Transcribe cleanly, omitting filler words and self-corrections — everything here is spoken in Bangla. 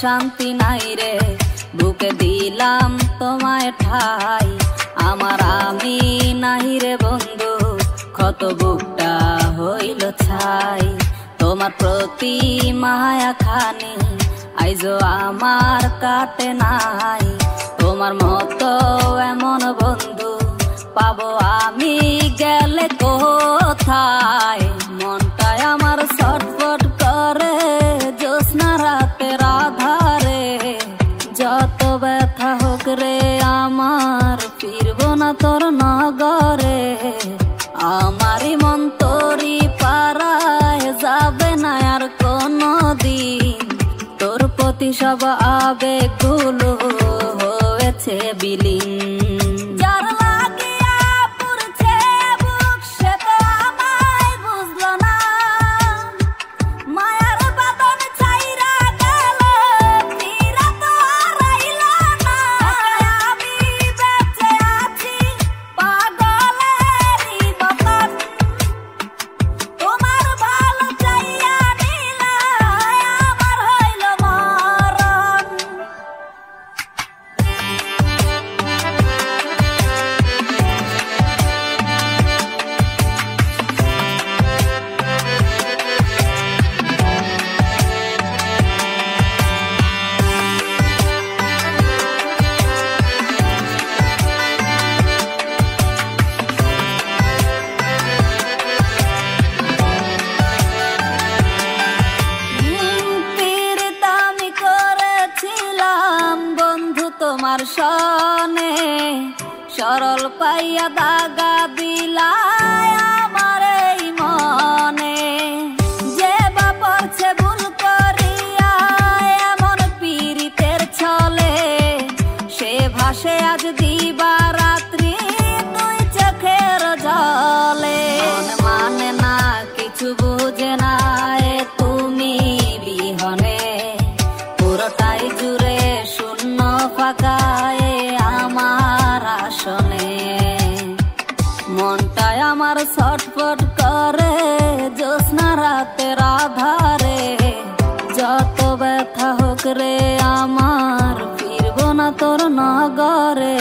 শান্তি নাই রে, বুকে দিলাম তোমায় ঠাই। আমার আমি নাহি রে বন্ধু, ক্ষত বুকটা হইল ছাই। তোমার প্রতি মায়া খানি আইজো আমার কাটে নাই। তোমার মতো এমন বন্ধু পাবো আমি গেলে কোথায়? মনটায় আমার ছটফট করে জ্যোৎস্না রাতের আধারে। যত ব্যথা হোক রে আমার, ফিরবো না তোর নগরে। আমারই মন তোরই পাড়ায় যাবে না আর কোনো দিন। তোর প্রতি সব আবেগগুলো হয়েছে বিলীন। তোমার সনে সরল পাইয়া দাগা দিলাই আমার এই মনে। যে বা পড়ছে ভুল করিয়া এমন পীড়িতের ছলে, সে ভাসে আজ দিবা রাত্রি দুই চোখের জলে। মানে না কিছু বুঝে না তুমি বিহনে, পুরোটাই জুড়ে শূন্য ফাঁকায় আমার আসনে। মনটায় আমার ছটফট করে জ্যোৎস্না রাতের আধারে। যত ব্যথা হোক রে আমার, ফিরবো না তোর নগরে।